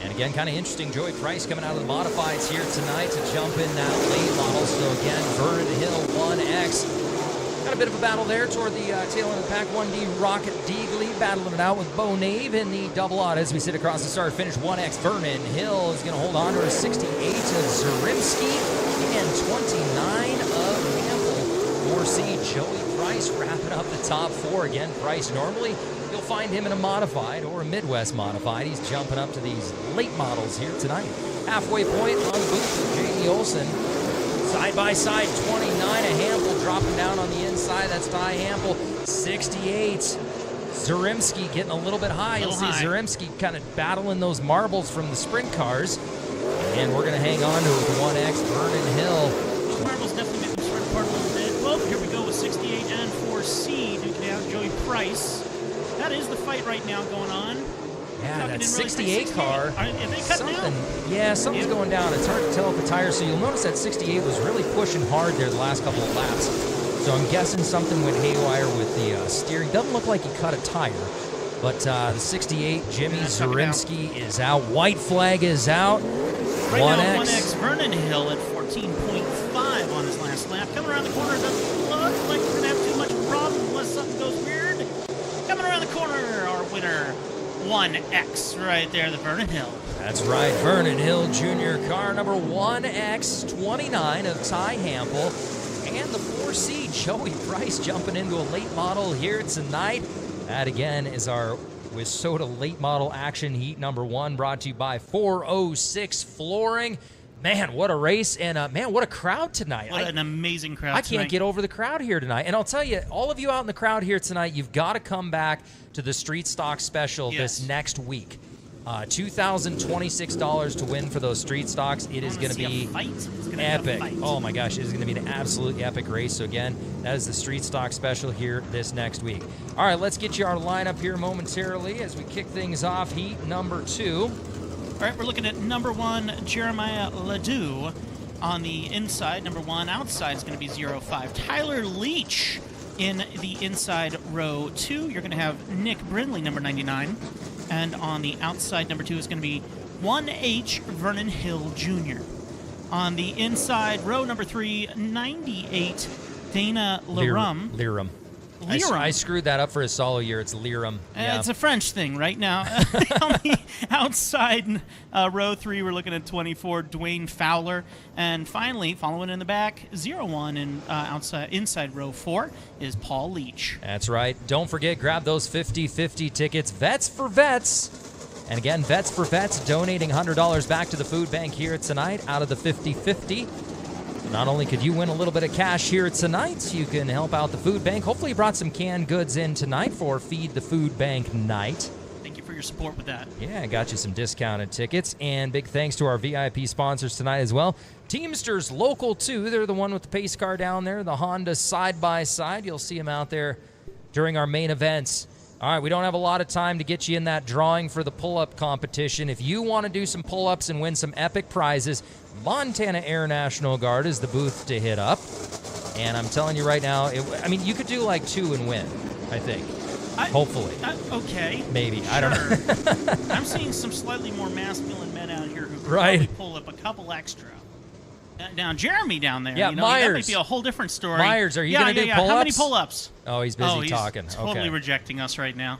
And again, kind of interesting, Joey Price coming out of the modifieds here tonight to jump in that late model. So again, Vernon Hill 1X. Got a bit of a battle there toward the tail end of the pack. 1D Rocket Deagley battling it out with Bo Nave in the double odd as we sit across the start finish. 1X Vernon Hill is going to hold on to a 68 of Zarimski and 29 of Hampel. 4C Joey Price wrapping up the top 4 again. Price normally you'll find him in a modified or a Midwest modified. He's jumping up to these late models here tonight. Halfway point on the booth with J.D. Olson. Side by side, 29 of Hampel dropping down on the inside. That's Ty Hampel. 68. Zarimski getting a little bit high. You'll see Zarimski kind of battling those marbles from the sprint cars. And we're going to hang on to it with 1X Vernon Hill. Those marbles definitely make them sprint apart a little bit. Well, here we go with 68 and 4C. Duking out Joey Price. That is the fight right now going on. Yeah, that 68 car. Are they cutting down? Yeah, something's going down. It's hard to tell with the tires. So you'll notice that 68 was really pushing hard there the last couple of laps. So I'm guessing something went haywire with the steering. Doesn't look like he cut a tire. But the 68, Jimmy Zarimski is out. White flag is out. Right now, 1X Vernon Hill at 14 14.5 on his last lap. Coming around the corner, doesn't look like we're going to have too much of a problem unless something goes weird. Coming around the corner, our winner, 1X, right there, the Vernon Hill. That's right, Vernon Hill Jr. car number 1X29 of Ty Hample. And the 4C, Joey Price, jumping into a late model here tonight. That, again, is our Wissota late model action heat number 1, brought to you by 406 Flooring. Man, what a race, and man, what a crowd tonight. What an amazing crowd tonight. I can't get over the crowd here tonight. And I'll tell you, all of you out in the crowd here tonight, you've got to come back to the Street Stock Special this next week. $2,026 to win for those Street Stocks. It is going to be epic. Oh my gosh, it is going to be an absolutely epic race. So again, that is the Street Stock Special here this next week. All right, let's get you our lineup here momentarily as we kick things off. Heat number 2. All right, we're looking at number 1, Jeremiah Ledoux on the inside. Number 1 outside is going to be 05. Tyler Leach in the inside row 2. You're going to have Nick Brindley, number 99. And on the outside, number 2 is going to be 1H Vernon Hill Jr. On the inside row, number 3, 98, Dana Lerum. I screwed that up for his solo year. It's Lirum. Yeah. It's a French thing right now. On the outside row 3, we're looking at 24, Dwayne Fowler. And finally, following in the back, 01 and inside row 4 is Paul Leach. That's right. Don't forget, grab those 50-50 tickets. Vets for Vets. And again, Vets for Vets donating $100 back to the food bank here tonight out of the 50-50. Not only could you win a little bit of cash here tonight, you can help out the food bank. Hopefully you brought some canned goods in tonight for Feed the Food Bank night. Thank you for your support with that. Yeah, I got you some discounted tickets. And big thanks to our VIP sponsors tonight as well. Teamsters Local 2, they're the one with the pace car down there, the Honda side-by-side. You'll see them out there during our main events. All right, we don't have a lot of time to get you in that drawing for the pull-up competition. If you want to do some pull-ups and win some epic prizes, Montana Air National Guard is the booth to hit up. And I'm telling you right now, you could do like 2 and win, I think. Hopefully. Okay. Maybe. Sure. I don't know. I'm seeing some slightly more masculine men out here who could probably pull up a couple extra. Now, Jeremy down there, Myers. That might be a whole different story. Myers, are you going to do pull-ups? How many pull-ups? Oh, he's busy talking. Totally rejecting us right now.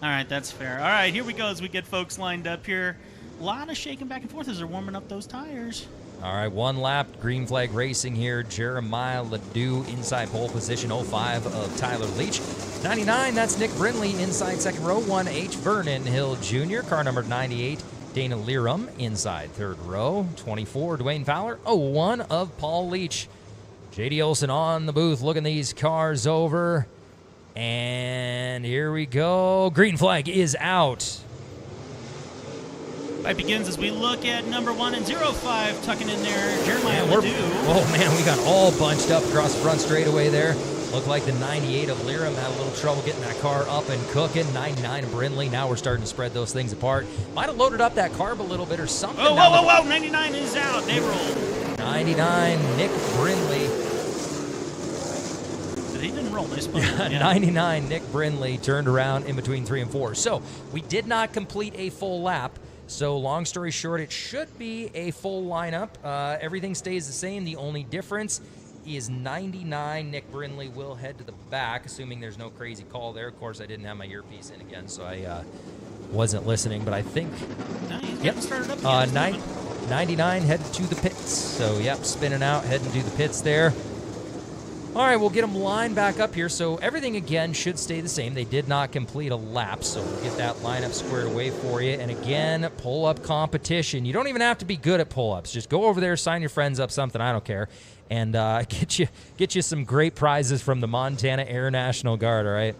All right, that's fair. All right, here we go as we get folks lined up here. A lot of shaking back and forth as they're warming up those tires. All right, 1 lap, green flag racing here. Jeremiah Ledoux inside pole position, 05 of Tyler Leach. 99, that's Nick Brindley inside second row. 1H Vernon Hill Jr., car number 98. Dana Lirum inside third row. 24, Dwayne Fowler. 01 of Paul Leach. J.D. Olson on the booth looking these cars over. And here we go. Green flag is out. Fight begins as we look at number 1 and 05 tucking in there. Jeremiah Ledoux. Oh, man, we got all bunched up across the front straightaway there. Looked like the 98 of Lirum had a little trouble getting that car up and cooking. 99 of Brindley. Now we're starting to spread those things apart. Might have loaded up that carb a little bit or something. Whoa. 99 is out. They rolled. 99, Nick Brindley. They didn't roll. They spun. Yeah. 99, Nick Brindley turned around in between 3 and 4. So we did not complete a full lap. So long story short, it should be a full lineup. Everything stays the same. The only difference is 99. Nick Brindley will head to the back, assuming there's no crazy call there. Of course, I didn't have my earpiece in again, so I wasn't listening. But I think, started up 99 headed to the pits. So, spinning out, heading to the pits there. All right, we'll get them lined back up here. So everything, again, should stay the same. They did not complete a lap, so we'll get that lineup squared away for you. And again, pull-up competition. You don't even have to be good at pull-ups. Just go over there, sign your friends up something, I don't care, and get you some great prizes from the Montana Air National Guard, all right?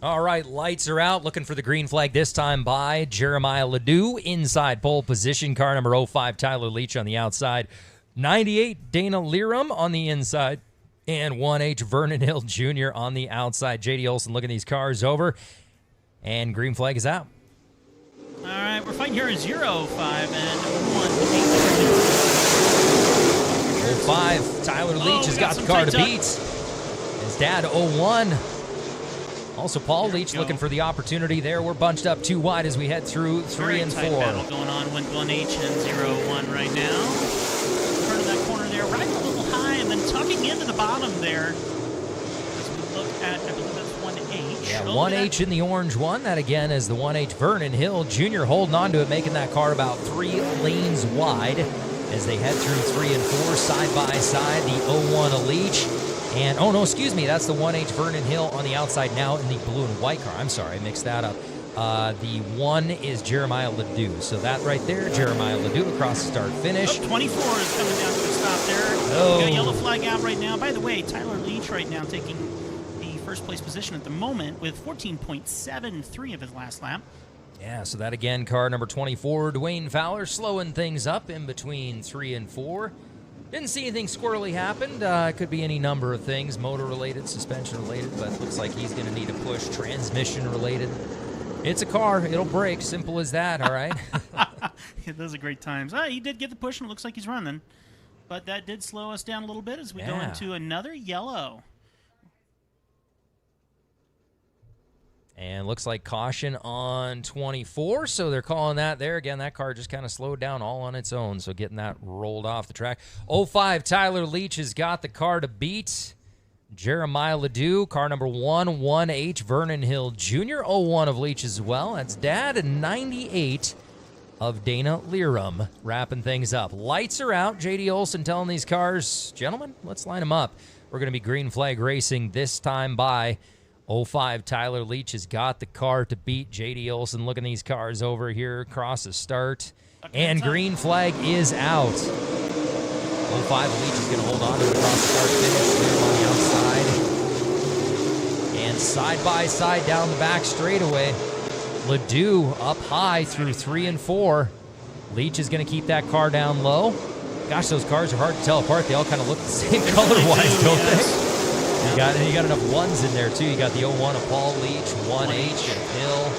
All right, lights are out. Looking for the green flag this time by Jeremiah Ledoux. Inside pole position, car number 05, Tyler Leach on the outside. 98, Dana Liram on the inside. And 1H, Vernon Hill Jr. on the outside. JD Olson looking these cars over. And green flag is out. All right, we're fighting here at 05 and 1H. 05, Tyler Leach has got the car to beat. His dad, 01. Also, Paul Leach looking for the opportunity there. We're bunched up too wide as we head through 3 and 4. Battle going on with 1H and 01 right now. Turn of that corner there, right a little high, and then tucking into the bottom there. As we look at, I believe that's 1H. Yeah, 1H in the orange one. That again is the 1H Vernon Hill Jr. holding on to it, making that car about 3 lanes wide as they head through 3 and 4 side by side. The 01 Leach. And, oh, no, excuse me, that's the 1H Vernon Hill on the outside now in the blue and white car. I'm sorry, I mixed that up. The 1 is Jeremiah Ledoux. So that right there, Jeremiah Ledoux across the start-finish. 24 is coming down to a stop there. Oh. Got a yellow flag out right now. By the way, Tyler Leach right now taking the first-place position at the moment with 14.73 of his last lap. Yeah, so that again, car number 24, Dwayne Fowler, slowing things up in between 3 and 4. Didn't see anything squirrely happen. It could be any number of things, motor-related, suspension-related, but it looks like he's going to need a push, transmission-related. It's a car. It'll break. Simple as that, all right? Yeah, those are great times. He did get the push, and it looks like he's running. But that did slow us down a little bit as we go into another yellow. And looks like caution on 24, so they're calling that there. Again, that car just kind of slowed down all on its own, so getting that rolled off the track. 05, Tyler Leach has got the car to beat. Jeremiah Ledoux, car number 1H, Vernon Hill Jr., 01 of Leach as well. That's Dad, and 98 of Dana Liram, wrapping things up. Lights are out. JD Olson telling these cars, gentlemen, let's line them up. We're going to be green flag racing this time by 05, Tyler Leach has got the car to beat. JD Olson looking these cars over here across the start. And green flag is out. 05, Leach is going to hold on to it across the start finish. On the outside. And side by side down the back straightaway. Ledoux up high through 3 and 4. Leach is going to keep that car down low. Gosh, those cars are hard to tell apart. They all kind of look the same color-wise, don't they? You got enough ones in there, too. You got the 01 of Paul Leach, 1H of Hill,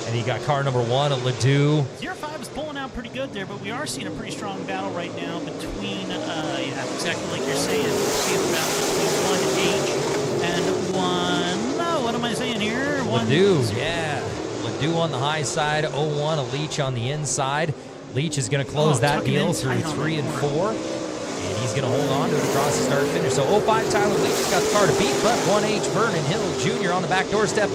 and you got car number 1 of Ledoux. 05 is pulling out pretty good there, but we are seeing a pretty strong battle right now between, exactly like you're saying, we're seeing a battle between 1H and 1, what am I saying here? Ledoux, yeah. Ledoux on the high side, 01 of Leach on the inside. Leach is going to close that deal through 3 and 4. And he's going to hold on to it across the start finish. So 05, Tyler Leach has got the car to beat, but 1H, Vernon Hill Jr. on the back doorstep.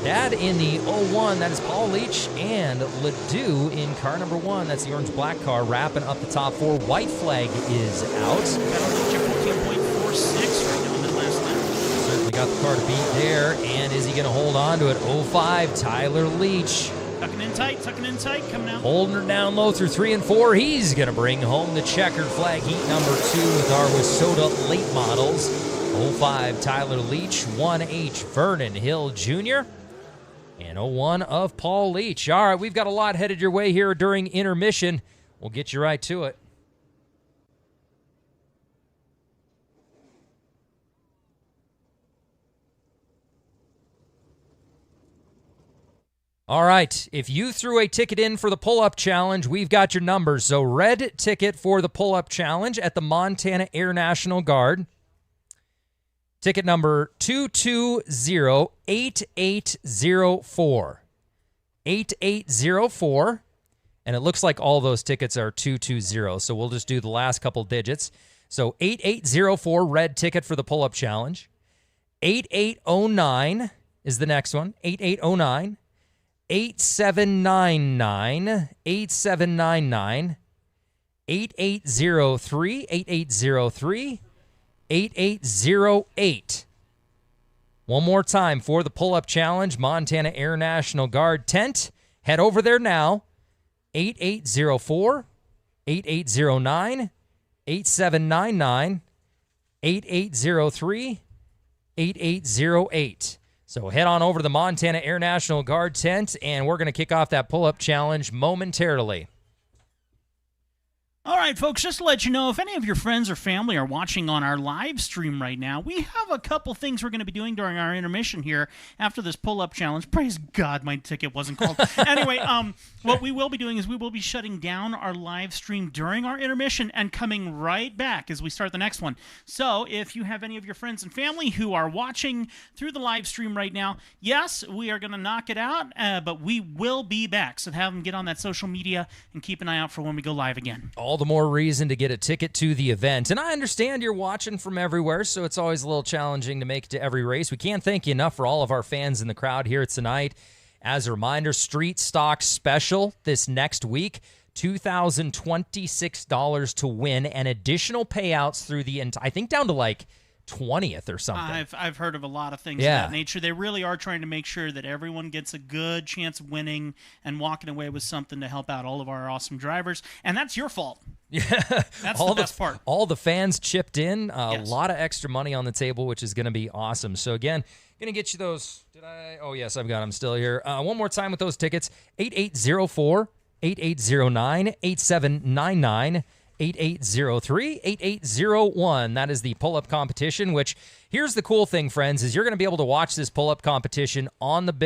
Dad in the 01, that is Paul Leach, and Ledoux in car number 1. That's the orange-black car wrapping up the top 4. White flag is out. Got Leach at 14.46 right now in that last lap. Certainly got the car to beat there, and is he going to hold on to it? 05, Tyler Leach. Tucking in tight, coming out. Holding her down low through 3 and 4. He's going to bring home the checkered flag, heat number 2 with our Wissota late models. 05, Tyler Leach, 1H, Vernon Hill Jr., and 01 of Paul Leach. All right, we've got a lot headed your way here during intermission. We'll get you right to it. All right, if you threw a ticket in for the pull-up challenge, we've got your numbers. So red ticket for the pull-up challenge at the Montana Air National Guard. Ticket number 220-8804. 8804. And it looks like all those tickets are 220, so we'll just do the last couple digits. So 8804, red ticket for the pull-up challenge. 8809 is the next one. 8809. 8799, 8799, 8803, 8803, 8808. One more time for the pull-up challenge, Montana Air National Guard tent. Head over there now. 8804, 8809, 8799, 8803, 8808. So head on over to the Montana Air National Guard tent, and we're going to kick off that pull-up challenge momentarily. All right, folks, just to let you know, if any of your friends or family are watching on our live stream right now, we have a couple things we're going to be doing during our intermission here after this pull-up challenge. Praise God, my ticket wasn't called. Anyway, what we will be doing is we will be shutting down our live stream during our intermission and coming right back as we start the next one. So if you have any of your friends and family who are watching through the live stream right now, yes, we are going to knock it out, but we will be back. So have them get on that social media and keep an eye out for when we go live again. All the more reason to get a ticket to the event. And I understand you're watching from everywhere, so it's always a little challenging to make it to every race. We can't thank you enough for all of our fans in the crowd here tonight. As a reminder, Street Stock Special this next week, $2,026 to win, and additional payouts through the I think down to like 20th or something. I've heard of a lot of things of that nature. They really are trying to make sure that everyone gets a good chance of winning and walking away with something to help out all of our awesome drivers. And that's your fault. Yeah, that's the best part. All the fans chipped in. A lot of extra money on the table, which is going to be awesome. So again, going to get you those. Oh, yes, I've got them still here. One more time with those tickets. 8804, 8809, 8799. 8803, 8801. That is the pull-up competition, which here's the cool thing, friends, is you're going to be able to watch this pull-up competition on the big